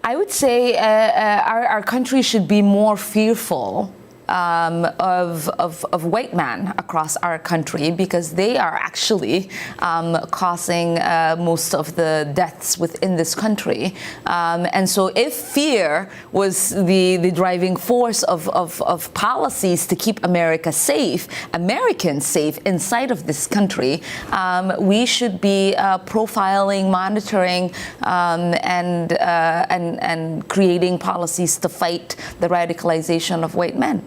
I would say our country should be more fearful of white men across our country, because they are actually causing most of the deaths within this country. And so if fear was the driving force of policies to keep America safe, Americans safe inside of this country, we should be profiling, monitoring, and creating policies to fight the radicalization of white men.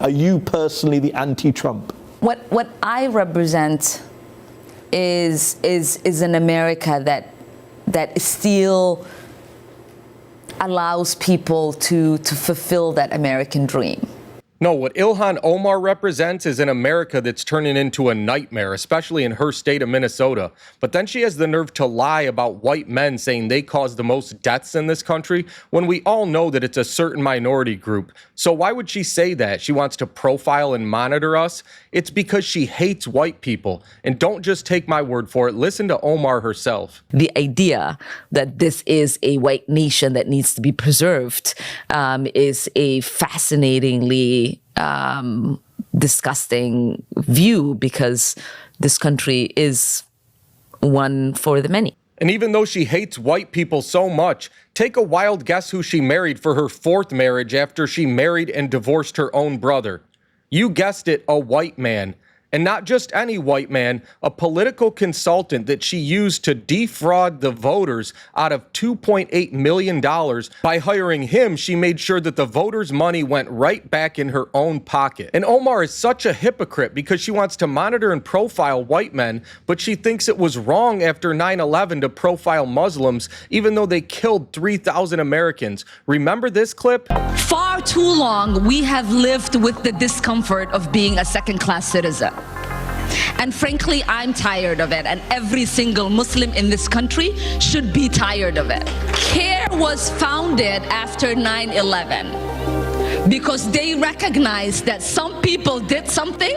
Are you personally the anti-Trump? What I represent is an America that still allows people to fulfill that American dream. No, what Ilhan Omar represents is an America that's turning into a nightmare, especially in her state of Minnesota. But then she has the nerve to lie about white men saying they cause the most deaths in this country, when we all know that it's a certain minority group. So why would she say that? She wants to profile and monitor us? It's because she hates white people. And don't just take my word for it. Listen to Omar herself. The idea that this is a white nation that needs to be preserved is a fascinatingly disgusting view, because this country is one for the many. And even though she hates white people so much, take a wild guess who she married for her fourth marriage after she married and divorced her own brother. You guessed it, a white man. And not just any white man, a political consultant that she used to defraud the voters out of $2.8 million. By hiring him, she made sure that the voters' money went right back in her own pocket. And Omar is such a hypocrite because she wants to monitor and profile white men, but she thinks it was wrong after 9/11 to profile Muslims, even though they killed 3,000 Americans. Remember this clip? Far too long, we have lived with the discomfort of being a second-class citizen. And frankly, I'm tired of it, and every single Muslim in this country should be tired of it. CARE was founded after 9/11 because they recognized that some people did something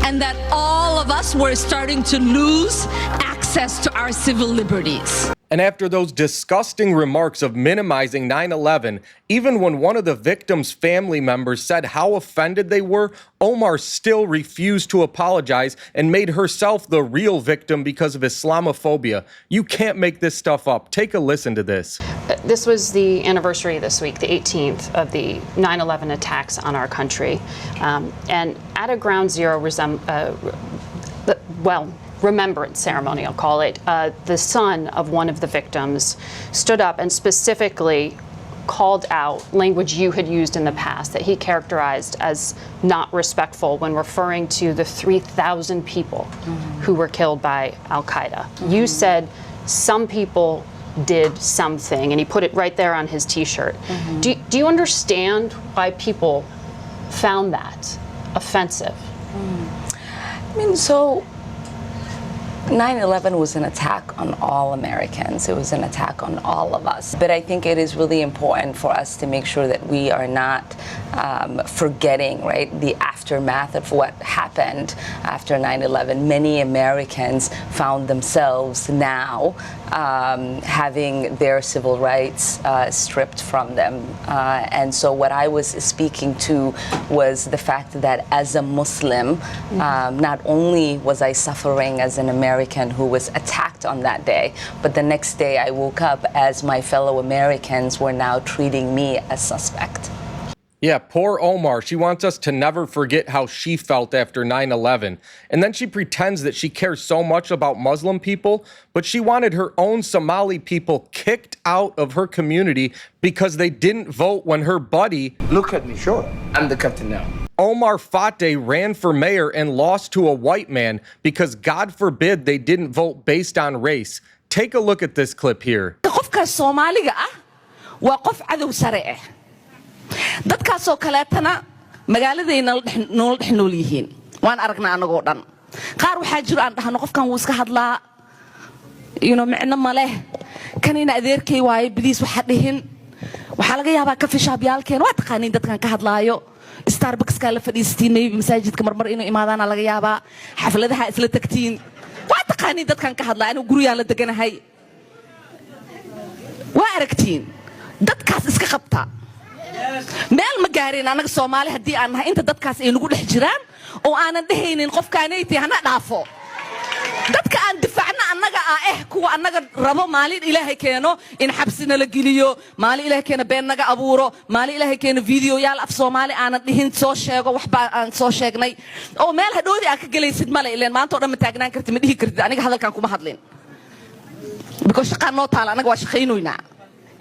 and that all of us were starting to lose access to our civil liberties. And after those disgusting remarks of minimizing 9/11, even when one of the victims' family members said how offended they were, Omar still refused to apologize and made herself the real victim because of Islamophobia. You can't make this stuff up. Take a listen to this. This was the anniversary this week, the 18th, of the 9/11 attacks on our country. And at a ground zero remembrance ceremony, I'll call it, the son of one of the victims stood up and specifically called out language you had used in the past that he characterized as not respectful when referring to the 3,000 people who were killed by Al-Qaeda. You said some people did something, and he put it right there on his T-shirt. Do you understand why people found that offensive? I mean, so 9/11 was an attack on all Americans. It was an attack on all of us. But I think it is really important for us to make sure that we are not forgetting, right, the aftermath of what happened after 9/11. Many Americans found themselves now having their civil rights stripped from them. And so what I was speaking to was the fact that as a Muslim, not only was I suffering as an American who was attacked on that day, but the next day I woke up as my fellow Americans were now treating me as suspect. Yeah, poor Omar. She wants us to never forget how she felt after 9/11. And then she pretends that she cares so much about Muslim people, but she wanted her own Somali people kicked out of her community because they didn't vote when her buddy... Look at me, sure. I'm the captain now. Omar Fateh ran for mayor and lost to a white man because, God forbid, they didn't vote based on race. Take a look at this clip here. qofka Soomaaliga ah waa qof cadow sare ah. Dadkaasoo kaleetana magaaladayna nool dhex nool yihiin. Waan aragnaa anagoo dhan. Qaar waxaa jiro aan dhahno qofkan wuu iska hadlaa. Micno ma leh. Kanina adeerkay waaye biliis waxa dhihin. Waxaa laga yaabaa ka fishaabiyaalkeen waa taqaaniin dadkan ka hadlaayo. Starbucks ka la fadhiistinay masaajidka marmar inuu imaadana laga yaabaa. Xafladaha isla tagtiin. Waa taqaaniin dadkan ka hadlaa inuu guriyaan la deganahay. Waa aragtiin. dadkaas iska qabta meel ma gaarin anaga Soomaali hadii aan nahay inta dadkaas ay nagu dhex jiraan oo aanan dhehaynin qofkaanaytii hana dhaafo dadka aan difaacna annaga kuwa annaga rabo maalin ilaahay keeno in xabsina la geliyo maalin ilaahay keeno been naga abuuro maalin ilaahay keeno video yaal af Soomaali aanan dhihin soo sheego waxba aan soo sheegnay oo meel hadhoodii aan ka galaysid male ileen maanta oo dhan ma taagnaan kartid ma dhihi kartid aniga hadalkan kuma hadlin because shaqaan noo taala anaga waa shaqaynoynaa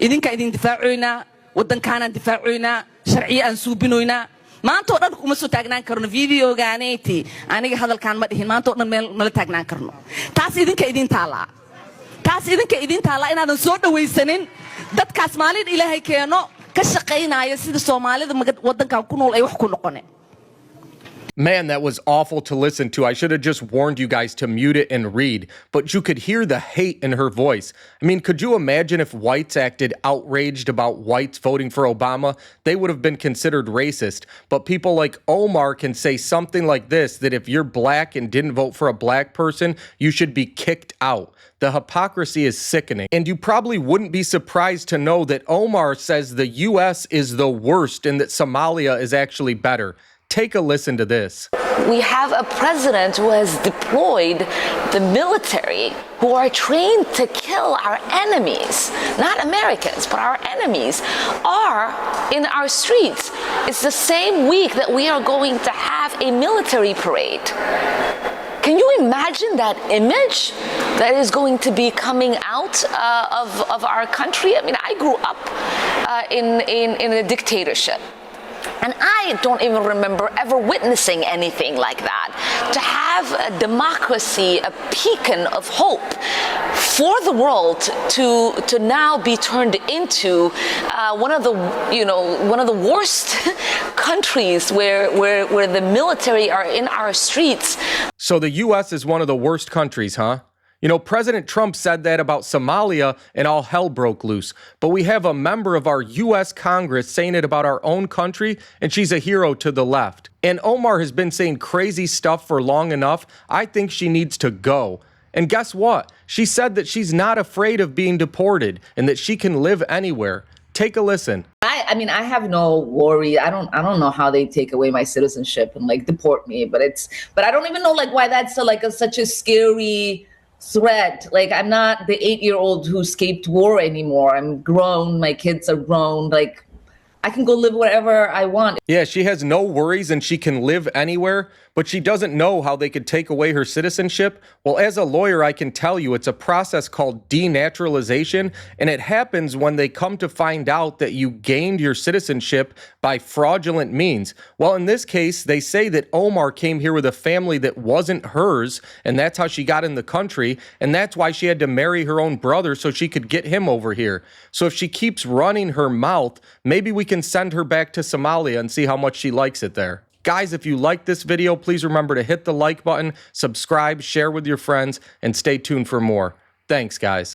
idinka idin difaacoynaa waddankaanaan difaacoynaa sharciyo aan suubinoynaa maanta oo dhan kuma soo taagnaan karno videogaaneyti aniga hadalkan ma dhihin maanta oo dhan meel nala taagnaan karno taas idinka idin taala inaadan soo dhawaysanin dadkaas maalin ilaahay keeno ka shaqaynaya sida Soomaalida waddankan ku nool ay wax ku noqoneen. Man, that was awful to listen to. I should have just warned you guys to mute it and read, but you could hear the hate in her voice. I mean, could you imagine if whites acted outraged about whites voting for Obama? They would have been considered racist. But people like Omar can say something like this, that if you're black and didn't vote for a black person, you should be kicked out. The hypocrisy is sickening. And you probably wouldn't be surprised to know that Omar says the U.S. is the worst and that Somalia is actually better. Take a listen to this. We have a president who has deployed the military who are trained to kill our enemies, not Americans, but our enemies, are in our streets. It's the same week that we are going to have a military parade. Can you imagine that image that is going to be coming out of our country? I mean, I grew up in a dictatorship. And I don't even remember ever witnessing anything like that. To have a democracy, a beacon of hope for the world to now be turned into one of the worst countries where the military are in our streets. So the U.S. is one of the worst countries, huh? You know, President Trump said that about Somalia and all hell broke loose. But we have a member of our U.S. Congress saying it about our own country, and she's a hero to the left. And Omar has been saying crazy stuff for long enough. I think she needs to go. And guess what? She said that she's not afraid of being deported and that she can live anywhere. Take a listen. I mean, I have no worry. I don't know how they take away my citizenship and like deport me, but I don't even know like why that's such a scary threat. Like, I'm not the 8-year-old who escaped war anymore. I'm grown. My kids are grown. Like, I can go live wherever I want. Yeah, she has no worries and she can live anywhere, but she doesn't know how they could take away her citizenship. Well, as a lawyer, I can tell you it's a process called denaturalization, and it happens when they come to find out that you gained your citizenship by fraudulent means. Well, in this case, they say that Omar came here with a family that wasn't hers, and that's how she got in the country, and that's why she had to marry her own brother so she could get him over here. So if she keeps running her mouth, maybe we can send her back to Somalia and see how much she likes it there. Guys, if you like this video, please remember to hit the like button, subscribe, share with your friends, and stay tuned for more. Thanks, guys.